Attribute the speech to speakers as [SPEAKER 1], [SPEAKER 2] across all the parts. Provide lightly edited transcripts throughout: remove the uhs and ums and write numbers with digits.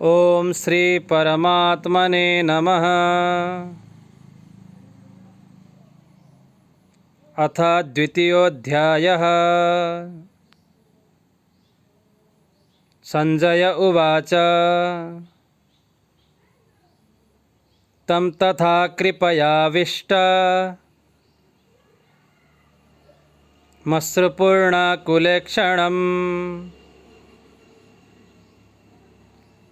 [SPEAKER 1] ओम श्री परमात्मने नमः। अथ द्वितीयोऽध्यायः। संजय उवाच तं तथा कृपयाविष्ट मश्रुपूर्णाकुलेक्षणम्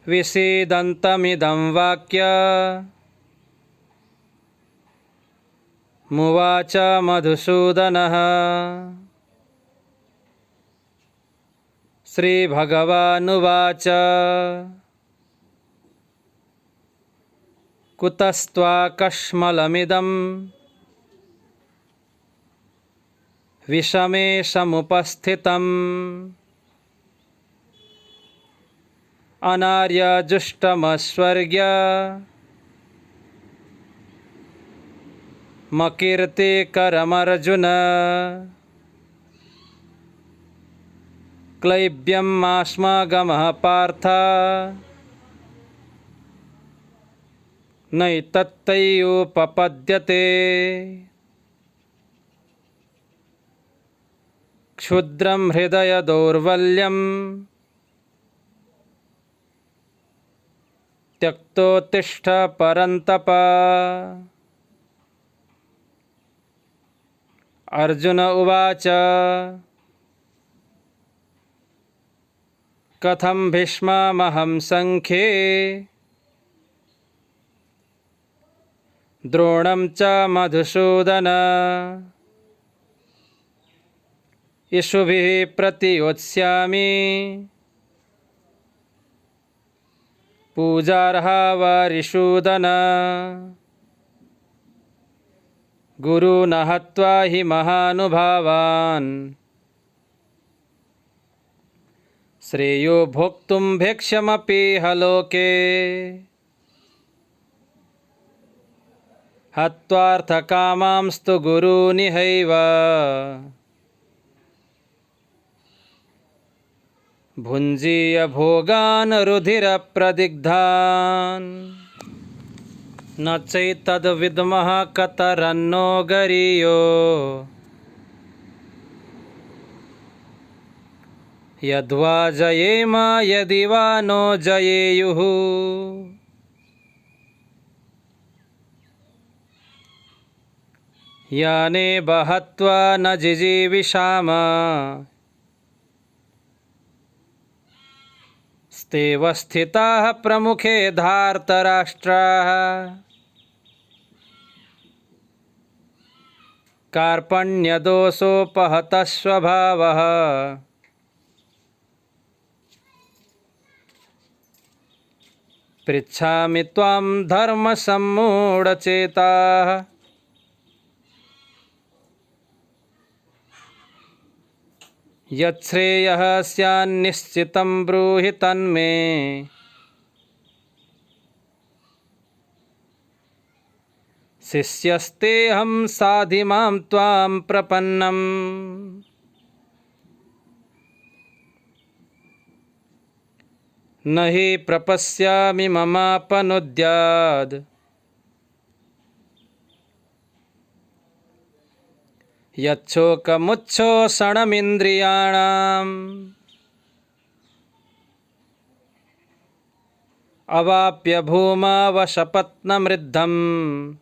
[SPEAKER 1] विषीदन्तमिदं वाक्यमुवाच मधुसूदनः। श्रीभगवानुवाच कुतस्त्वाकश्मलमिदं विषमे समुपस्थितम् अनार्यजुष्टमस्वर्ग्य मकीर्तिकरमर्जुन। क्लैब्यं मास्मगमः पार्थ नैतत्तयोपपद्यते। क्षुद्रं हृदय दौर्बल्यं त्यक्तोत्तिष्ठ परन्तप। अर्जुन उवाच कथं भीष्ममहं संख्ये द्रोणं च मधुसूदन। इषुभिः प्रतियोत्स्यामि पूजार्हा वारिसूदन। गुरून् हत्वा हि महानुभावान् श्रेयो भोक्तुं भिक्षमपीह लोके। हत्वार्थकामांस्तु गुरूनिहैव भुञ्जीय भोगान् रुधिरप्रदिग्धान्। न चैतद्विद्मः कतरन्नो गरीयो यद्वा जयेम यदि वा नो जयेयुः। याने बहत्वा न जिजीविषाम स्तेव स्थिताः प्रमुखे धार्तराष्ट्राः। कार्पण्यदोषोपहतः स्वभावः पृच्छामि त्वां धर्मसम्मूढचेताः। यच्छ्रेयः स्यान्निश्चितं ब्रूहि तन्मे। शिष्यस्तेऽहं साधि मां त्वां प्रपन्नम्। न हि प्रपश्यामि ममापनुद्याद् यच्छोकमुच्छोषणमिन्द्रियाणाम्। अवाप्य भूमावशपत्नमृद्धम्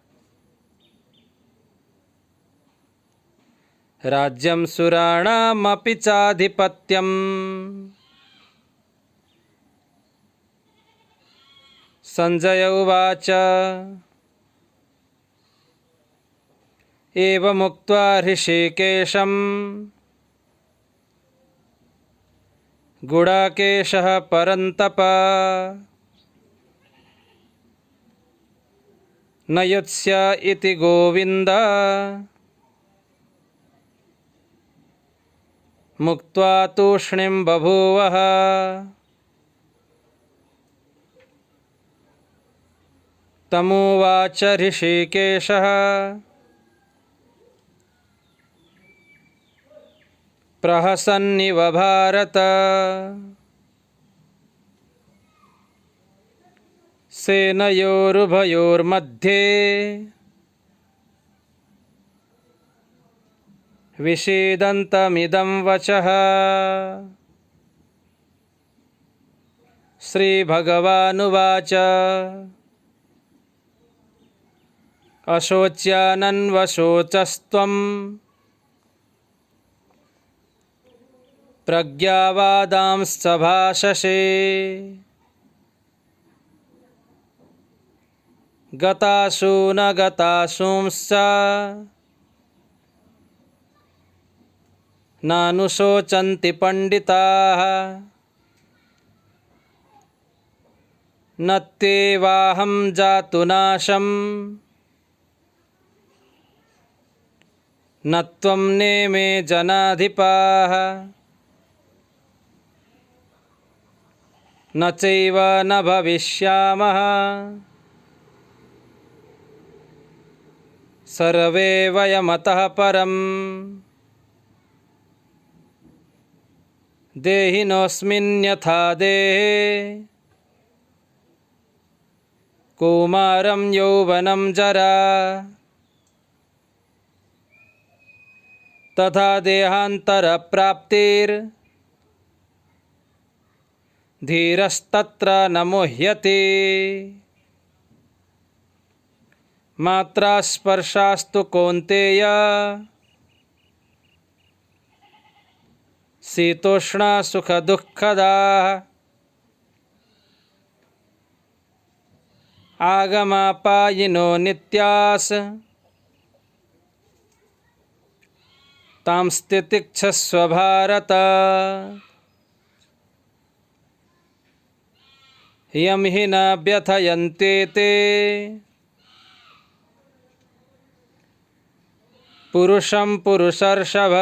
[SPEAKER 1] राज्यं सुराणामपि चाधिपत्यम्। संजय उवाच एवमुक्त्वा ऋषिकेशं गुडाकेशः परन्तप न युत्स्य इति गोविन्द मुक्त्वा तूष्णीं बभूवः। तमुवाच ऋषिकेशः प्रहसन्निव भारत। सेनयोरुभयोर्मध्ये विषीदन्तमिदं वचः। श्रीभगवानुवाच अशोच्यानन्वशोचस्त्वं प्रज्ञावादांश्च भाषसे। गतासु न गतासूंश्च नानुशोचन्ति पंडिताः। न त्वेवाहं जातु नाशं न त्वं नेमे जनाधिपाः। न चैव न भविष्यामः सर्वे वयमतः परम्। देहिनोऽस्मिन् यथा देहे कौमारं यौवनं जरा तथा देहान्तरप्राप्तिर्धीरस्तत्र न मुह्यते। मात्रा स्पर्शास्तु कौन्तेय शीतोष्णा सुखदुःखदाः। आगमापायिनो नित्यास् तां तितिक्षस्व भारत। यं हि न व्यथयन्ते ते पुरुषं पुरुषर्षभ।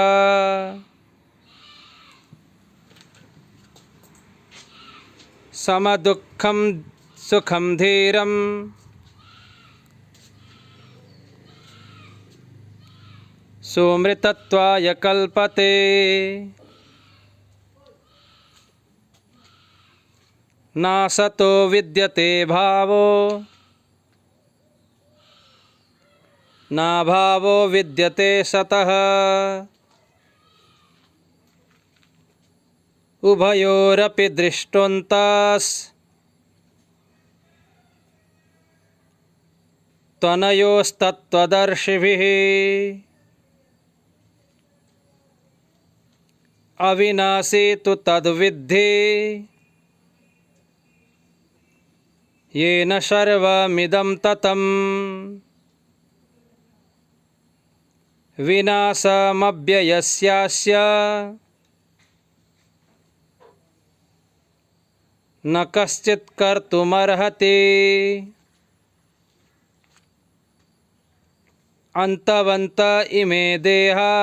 [SPEAKER 1] समदुःखं सुखं धीरं सुमृतत्वाय कल्पते। नासतो विद्यते भावो नाभावो विद्यते सतः। उभयोरपि दृष्टोऽन्तस् त्वनयोस्तत्त्वदर्शिभिः। अविनाशी तु तद्विद्धि येन सर्वमिदं ततम्। विनाशमव्ययस्यास्य न कश्चित् कर्तुमर्हति। अन्तवन्त इमे देहा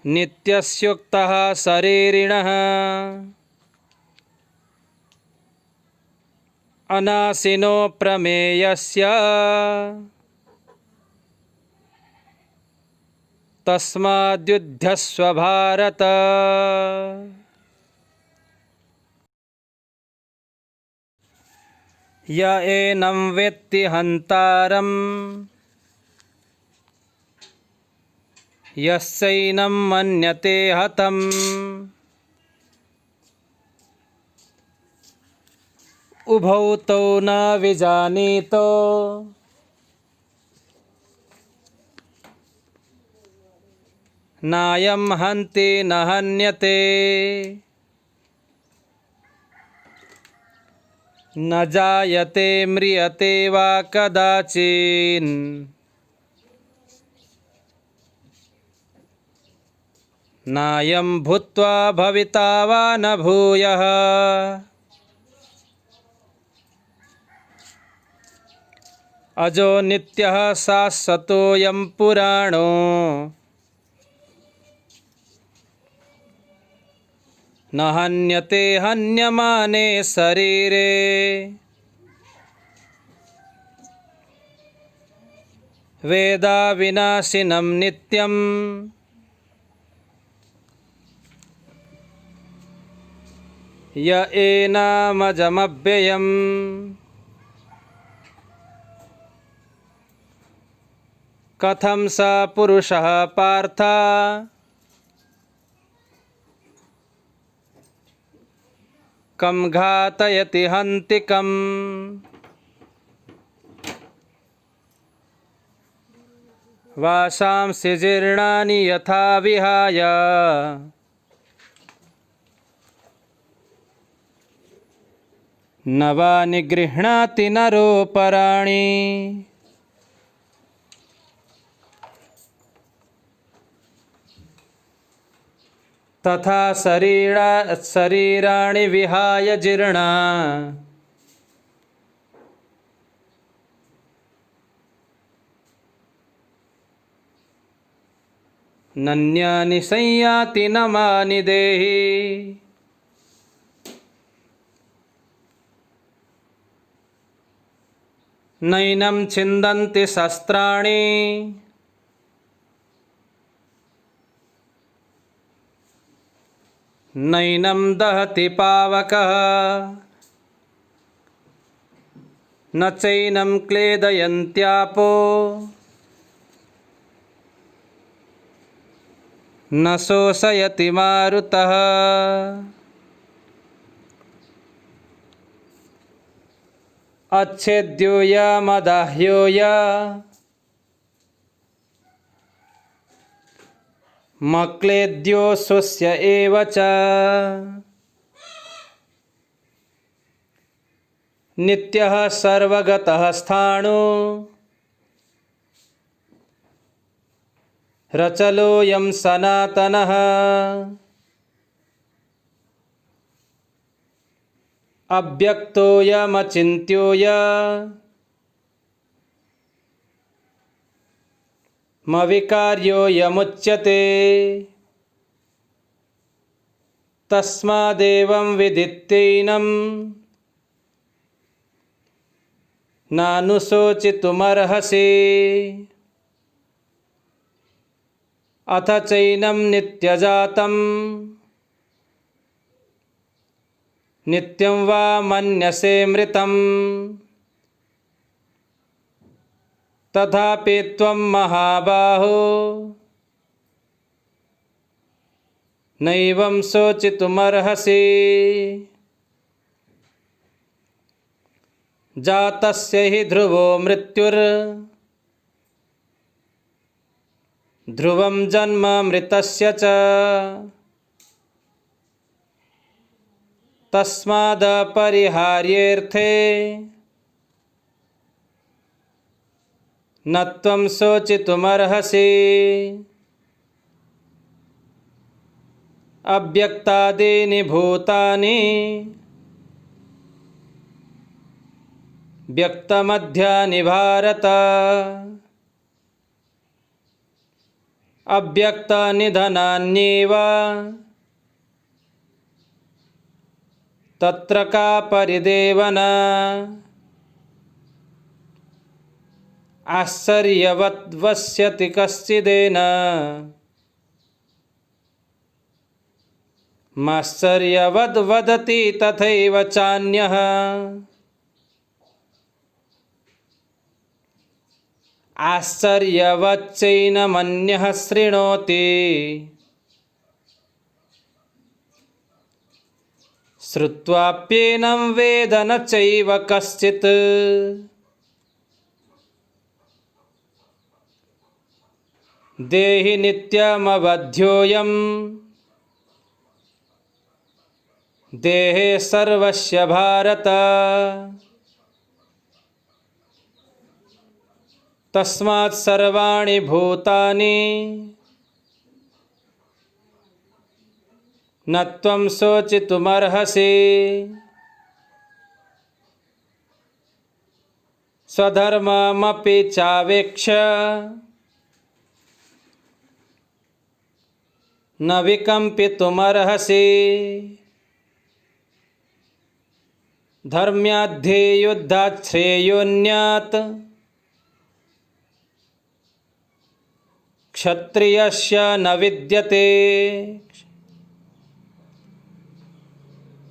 [SPEAKER 1] नित्यस्युक्तः शरीरिणः। अनाशिनो प्रमेयस्य तस्माद्युध्यस्व भारत। य एनं वेत्ति हन्तारं यस्यैनं मन्यते हतम्। उभौ तौ न विजानीतो नायं हन्ति न हन्यते। न जायते म्रियते वा कदाचिन् नायं भूत्वा भविता वा न भूयः। अजो नित्यः शाश्वतोऽयं पुराणो न हन्यते हन्यमाने शरीरे। वेदा विनाशिनं नित्यं य एनामजमव्ययम् कथं स पुरुषः पार्थ कं घातयति हन्तिकम्। वासांसि जीर्णानि यथा विहाय नवानि गृह्णाति नरोपराणि। तथा शरीराणि विहाय जीर्णा नन्यानि संयाति नमानि देहि। नैनं छिन्दन्ति शस्त्राणि नैनं दहति पावकः न चैनं क्लेदयन्त्यापो न शोषयति मारुतः। अच्छेद्यो मदाह्यो मक्लेद्यो स्वस्य एव च। नित्यः सर्वगतः स्थाणु रचलोऽयं सनातनः। अव्यक्तोऽयमचिन्त्योऽयमविकार्योऽयमुच्यते। तस्मादेवं विदित्वैनं नानुशोचितुमर्हसि। अथ चैनं नित्यजातं नित्यं वा मन्यसे मृतं। तथापि त्वं महाबाहो नैवं शोचितुमर्हसि। जातस्य हि ध्रुवो मृत्युर्ध्रुवं जन्म मृतस्य च। तस्मादपरिहार्येऽर्थे न त्वं शोचितुमर्हसि। अव्यक्तादीनि भूतानि व्यक्तमध्यानि भारत। अव्यक्तनिधनान्येव तत्र का परिदेवना। आश्चर्यवद्वस्यति कश्चिदेन माश्चर्यवद्वदति तथैव चान्यः। आश्चर्यवच्चैनमन्यः शृणोति। श्रुत्वाप्येनं वेद न चैव कश्चित्। देहि नित्यमवध्योऽयं देहे सर्वस्य भारत। तस्मात् सर्वाणि भूतानि न त्वं शोचितुमर्हसि। स्वधर्ममपि चावेक्ष्य न विकम्पितुमर्हसि। धर्म्याध्ये श्रेयोऽन्यात् क्षत्रियस्य न विद्यते।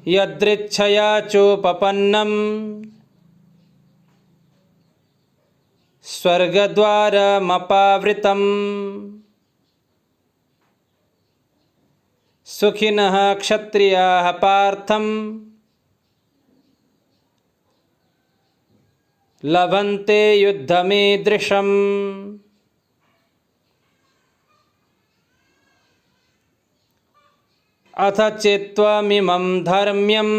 [SPEAKER 1] यदृच्छया चोपपन्नं स्वर्गद्वारमपावृतं सुखिनः क्षत्रियाः पार्थं लभन्ते युद्धमीदृशम्। अथ चेत्त्वमिमं धर्म्यं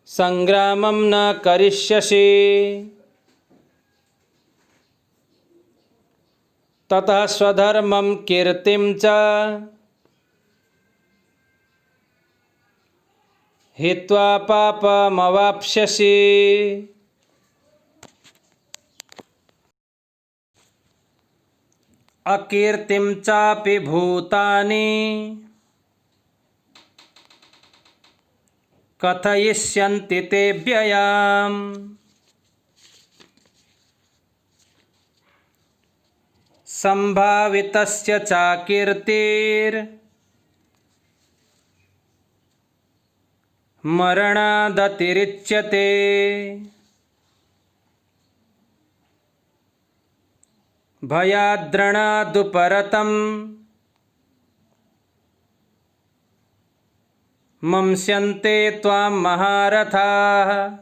[SPEAKER 1] संग्रामं न करिष्यसि ततः स्वधर्मं कीर्तिं च हित्वा पापमवाप्स्यसि। अकीर्तिं चापि भूतानि कथयिष्यन्ति ते व्ययाम्। संभावितस्य चाकीर्तिर्मरणादतिरिच्यते। भयाद्रणादुपरतं मंस्यन्ते त्वां महारथाः।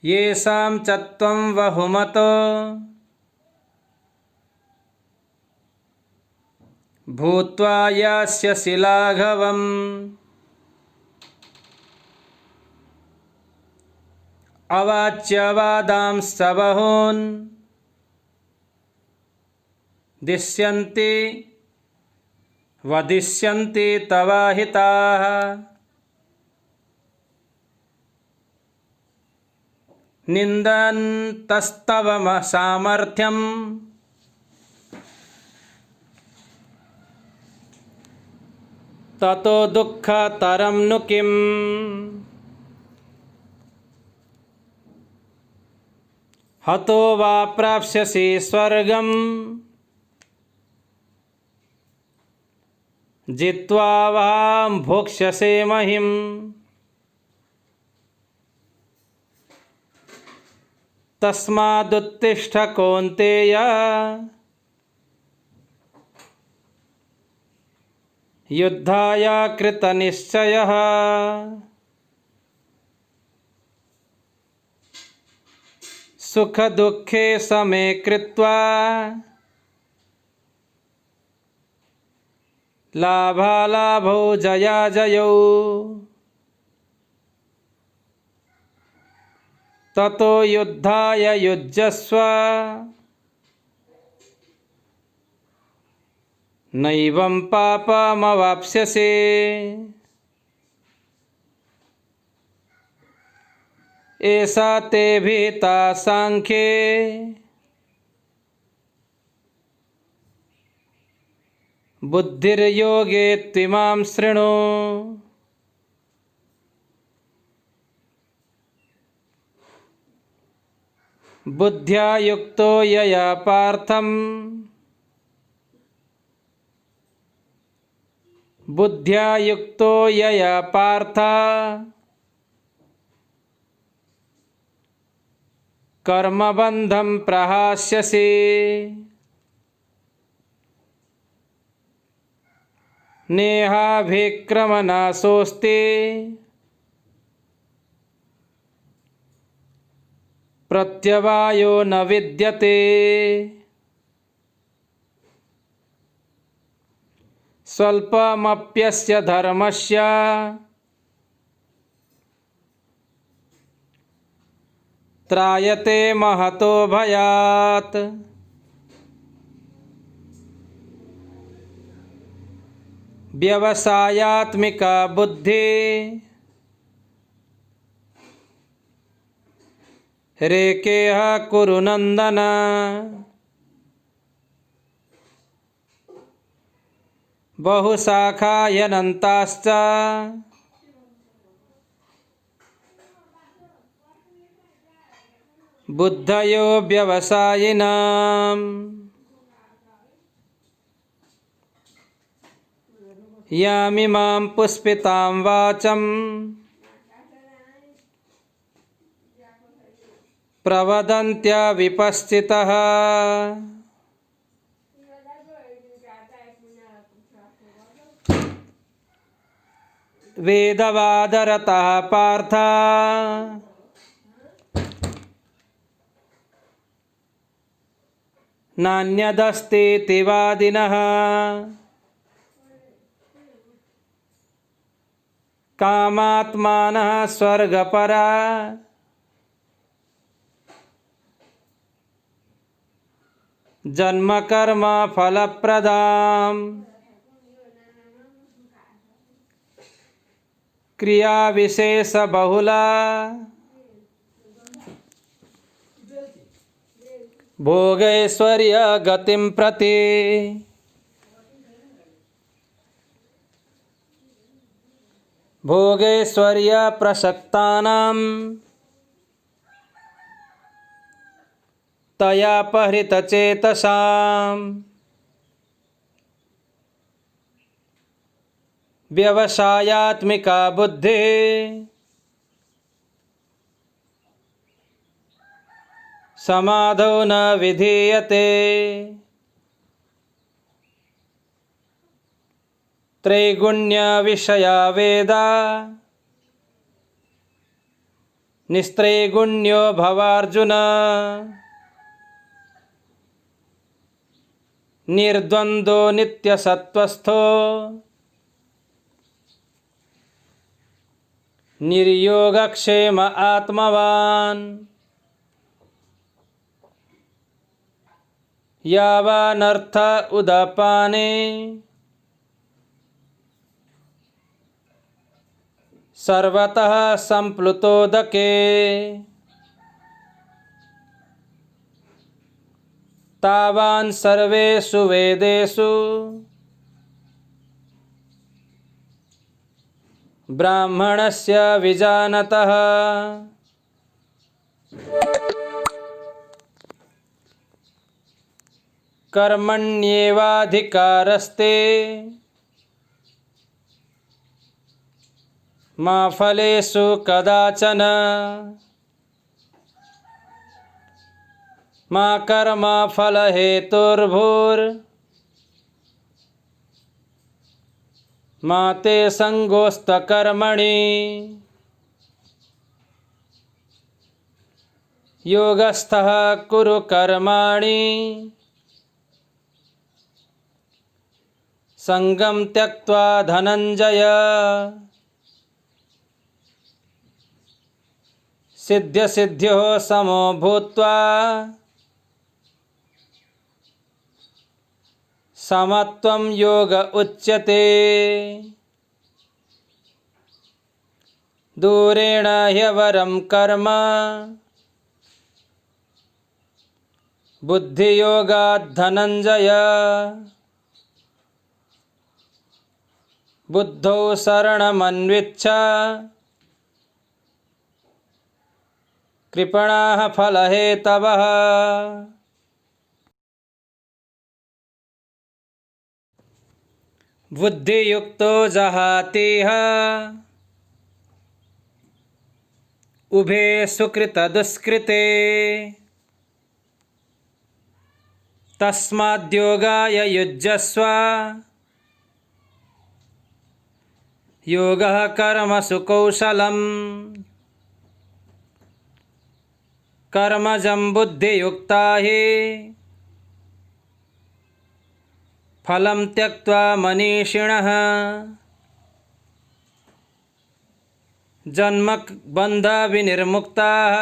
[SPEAKER 1] येषां च त्वं बहुमतो भूत्वा यास्यसि लाघवम्। अवाच्य वादांश्च बहून् दिश्यन्ति वदिष्यन्ति तवाहिताः। निन्दन्तस्तव सामर्थ्यं ततो दुःखतरं नु किम्। हतो वा प्राप्स्यसि स्वर्गं जित्वा वा भोक्ष्यसे महिम्। तस्मादुत्तिष्ठ कौन्तेय युद्धाय कृतनिश्चयः। सुख दुःखे समे कृत्वा लाभालाभौ जयाजयौ। ततो युद्धाय युज्यस्व नैवं पापमवाप्स्यसि। एषा ते भीता सांख्ये बुद्धिर्योगे त्विमां शृणु। बुद्ध्या युक्तो यया पार्थं बुद्ध्या युक्तो यया पार्थ कर्मबन्धं प्रहास्यसि। नेहाभिक्रमनाशोऽस्ति प्रत्यवायो न विद्यते। स्वल्पमप्यस्य धर्मस्य त्रायते महतो भयात्। व्यवसायात्मिका बुद्धि रेकेह कुरु नन्दन। बहुशाखायनन्ताश्च बुद्धयो व्यवसायिनाम् यामिमां पुष्पितां वाचं प्रवदन्त्या विपश्चितः वेदवादरतः पार्थ नान्यदस्तीति वादिनः कामात्मानः स्वर्गपरा जन्मकर्म फलप्रदाम् क्रिया विशेष बहुला भोगैश्वर्य गतिं प्रति भोगैश्वर्य प्रसक्तानां तया परिहृतचेतसाम् व्यवसायात्मिका बुद्धिः समाधौ न विधीयते त्रैगुण्य विषया वेदा निस्त्रैगुण्यो भवार्जुन निर्द्वन्द्वो नित्यसत्त्वस्थो निर्योगक्षेम आत्मवान् यावानर्थ उदपाने सर्वतः संप्लुतोदके तावान् सर्वेषु वेदेषु ब्राह्मणस्य विजानतः कर्मण्येवाधिकारस्ते मा फलेषु कदाचन मा कर्म फलहेतुर्भूर् मा ते संगोऽस्त्वकर्मणि योगस्थः कुरु कर्माणि संगं त्यक्त्वा धनञ्जय सिद्ध्यसिद्ध्योः समो भूत्वा समत्वं योग उच्यते दूरेण ह्यवरं कर्म बुद्धियोगात् धनञ्जय बुद्धौ शरणमन्विच्छ कृपणाः फलहेतवः बुद्धियुक्तो जहातीह उभे सुकृतदुष्कृते तस्माद्योगाय युज्यस्व योगः कर्मसु कौशलम् कर्मजं बुद्धियुक्ता हि फलं त्यक्त्वा मनीषिणः जन्मबन्धविनिर्मुक्ताः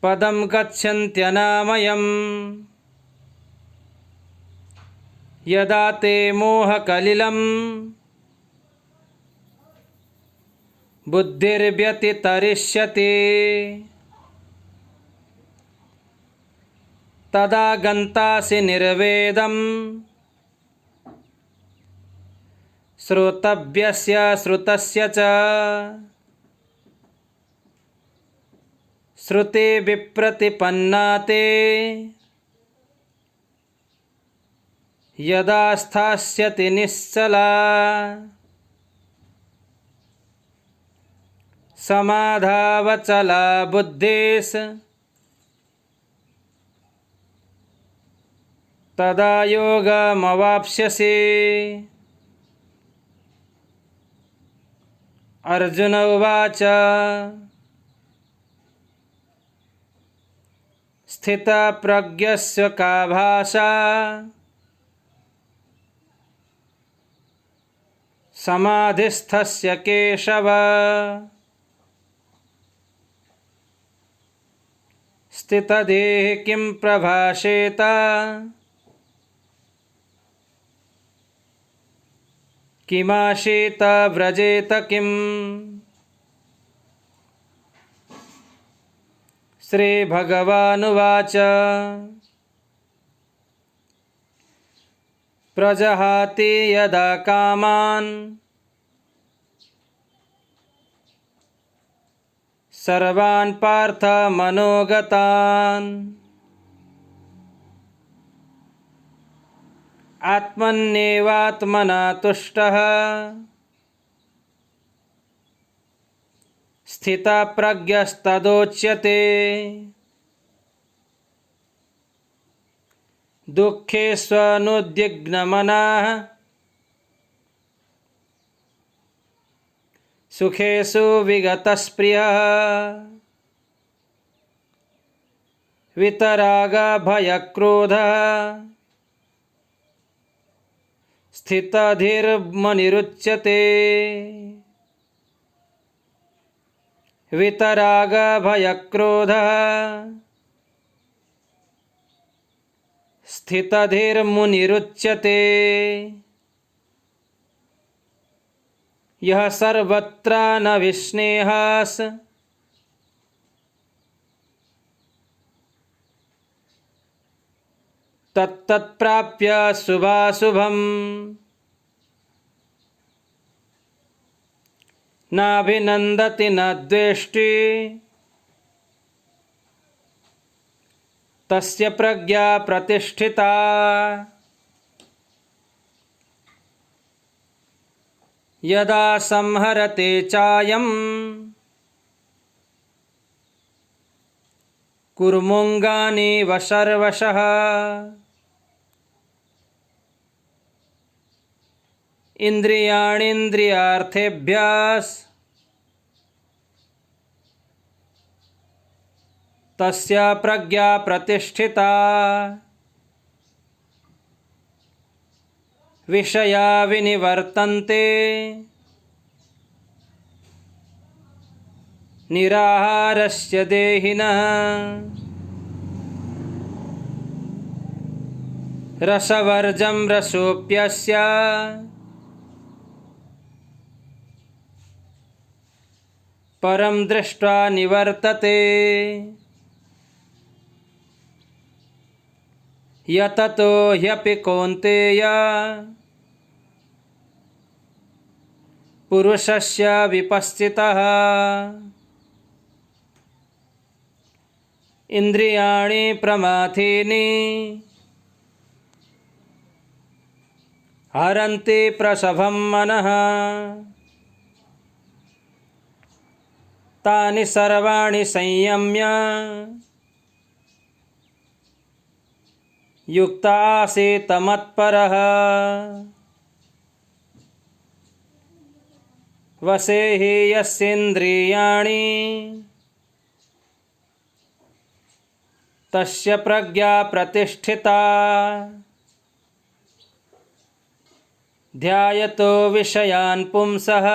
[SPEAKER 1] पदं गच्छन्त्यनामयम् यदा ते मोहकलिलं बुद्धिर्व्यतितरिष्यति तदा गन्तासि निर्वेदं श्रोतव्यस्य श्रुतस्य च श्रुति विप्रतिपन्ना ते यदा स्थास्यति निश्चला समाधावचला बुद्धिस् तदा योगमवाप्स्यसि। अर्जुन उवाच स्थितप्रज्ञस्य का भाषा समाधिस्थस्य केशव। स्थितधीः किं प्रभाषेत किमाशीत व्रजेत किम्। श्रीभगवानुवाच प्रजहाति यदा कामान् सर्वान् पार्थ मनोगतान् आत्मन्येवात्मना तुष्टः स्थितप्रज्ञस्तदोच्यते। दुःखेष्वनुद्विग्नमनः सुखेषु विगतस्पृहः वितरागभयक्रोधः स्थितधीर्मनिरुच्यते। वितरागभयक्रोधः स्थितधीर्मुनिरुच्यते। यः सर्वत्र न विस्नेहः तत्तत्प्राप्य शुभाशुभम्। नाभिनन्दति न द्वेष्टि तस्य प्रज्ञा प्रतिष्ठिता। यदा संहरते चायं कुर्मुङ्गानीव सर्वशः। इन्द्रियाणीन्द्रियार्थेभ्यः तस्य प्रज्ञा प्रतिष्ठिता। विषया विनिवर्तन्ते निराहारस्य देहिनः। रसवर्जं रसोऽप्यस्य परं दृष्ट्वा निवर्तते। यततो ह्यपि कौन्तेय पुरुषस्य विपस्थितः। इन्द्रियाणि प्रमाथीनि हरन्ति प्रसभं मनः। तानि सर्वाणि संयम्य युक्त आसीत् मत्परः। वशे हि यस्येन्द्रियाणि तस्य प्रज्ञा प्रतिष्ठिता। ध्यायतो विषयान् पुंसः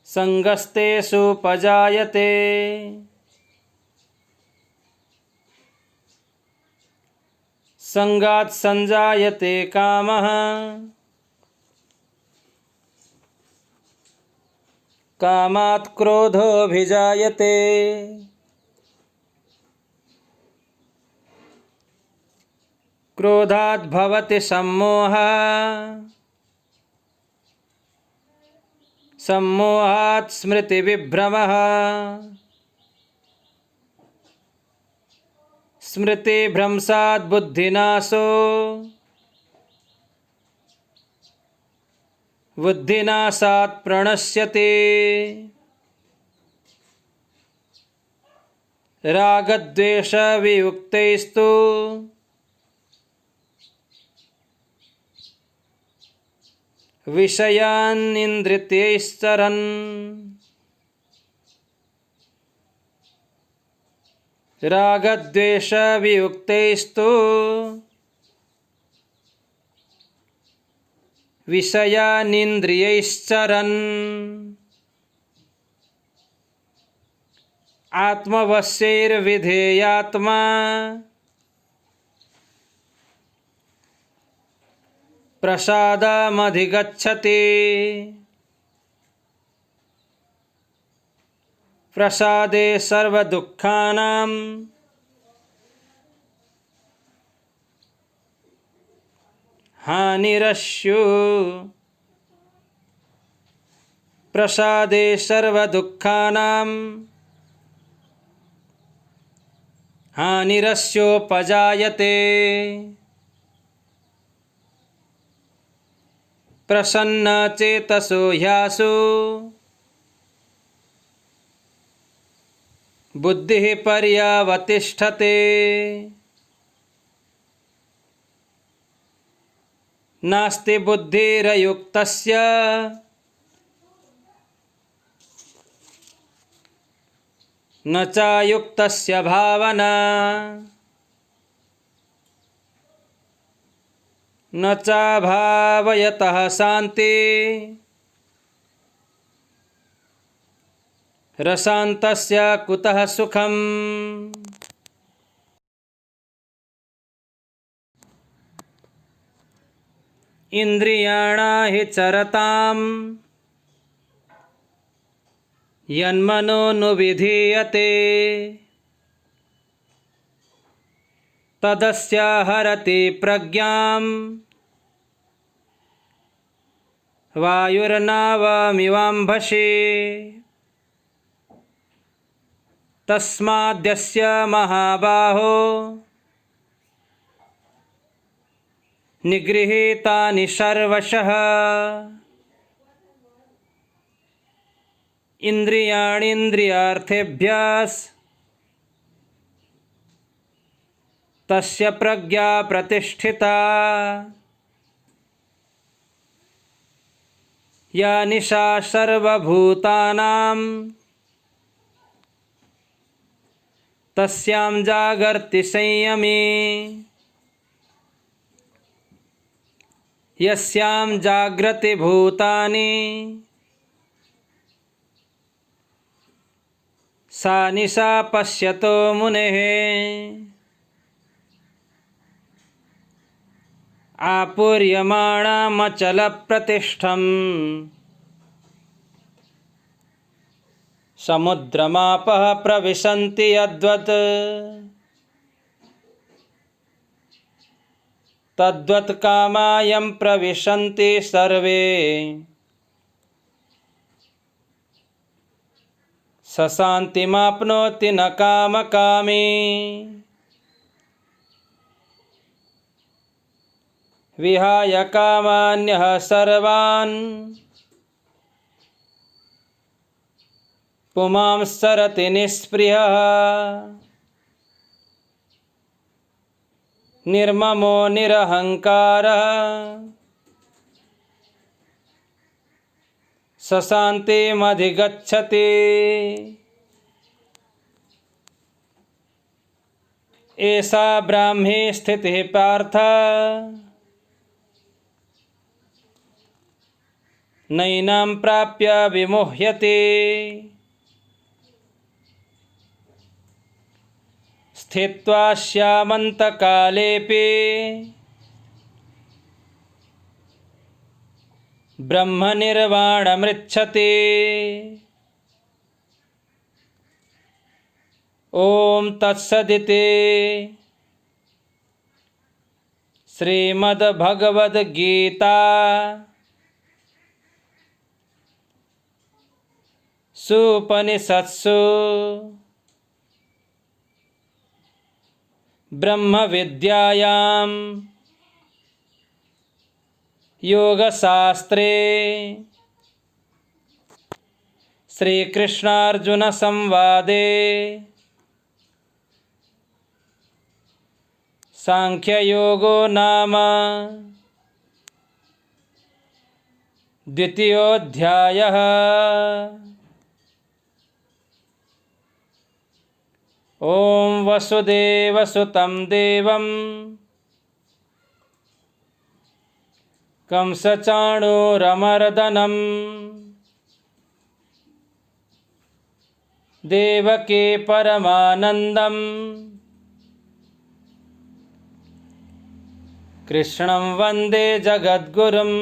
[SPEAKER 1] संगस्तेषुपजायते। संगात् संजायते कामः कामात् क्रोधोऽभिजायते। क्रोधात् भवति सम्मोहः सम्मोहात् स्मृतिविभ्रमः स्मृतिभ्रंशात् बुद्धिनाशो बुद्धिनाशात् प्रणश्यते रागद्वेषवियुक्तैस्तु विषयानिन्द्रियैश्चरन् रागद्वेषवियुक्तैस्तु विषयानिन्द्रियैश्चरन् आत्मवश्यैर्विधेयात्मा प्रसादमधिगच्छति प्रसादे सर्वदुःखानां हानिरस्यु प्रसादे सर्वदुःखानां हानिरस्योपजायते प्रसन्नचेतसो ह्यासु बुद्धिः पर्यवतिष्ठते नास्ति बुद्धिरयुक्तस्य न चायुक्तस्य भावना न चाभावयतः शान्ति रसान्तस्य कुतः सुखम्। इन्द्रियाणा हि चरतां यन्मनोनुविधीयते तदस्य हरति प्रज्ञां वायुर्नावमिवाम्भसि तस्माद्यस्य महाबाहो निगृहीतानि सर्वशः इन्द्रियाणीन्द्रियार्थेभ्यः तस्य प्रज्ञा प्रतिष्ठिता या निशा सर्वभूतानां तस्यां जागर्ति संयमी यस्यां जाग्रति भूतानि सा निशा पश्यतो मुनेः। आपूर्यमाणमचलप्रतिष्ठम् समुद्रमापः प्रविशन्ति यद्वत् तद्वत् कामायं प्रविशन्ति सर्वे स शान्तिमाप्नोति न कामकामी। विहाय कामान्यः सर्वान् पुमांसरति निःस्पृहः निर्ममो निरहङ्कारः स शान्तिमधिगच्छति। एषा ब्राह्मी स्थितिः पार्थ नैनां प्राप्य विमुह्यते। स्थित्वा श्यामन्तकालेऽपि ब्रह्मनिर्वाणमृच्छति। ॐ तत्सदिति श्रीमद्भगवद्गीता सुपनिषत्सु ब्रह्मविद्यायां योगशास्त्रे श्रीकृष्णार्जुनसंवादे सांख्ययोगो नाम द्वितीयोऽध्यायः। ॐ वसुदेवसुतं देवं कंसचाणूरमर्दनं देवकी परमानन्दं कृष्णं वन्दे जगद्गुरुम्।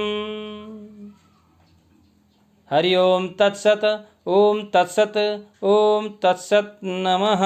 [SPEAKER 1] हरि ओम तत्सत्। ओम तत्सत्। ओम तत्सत्। नमः।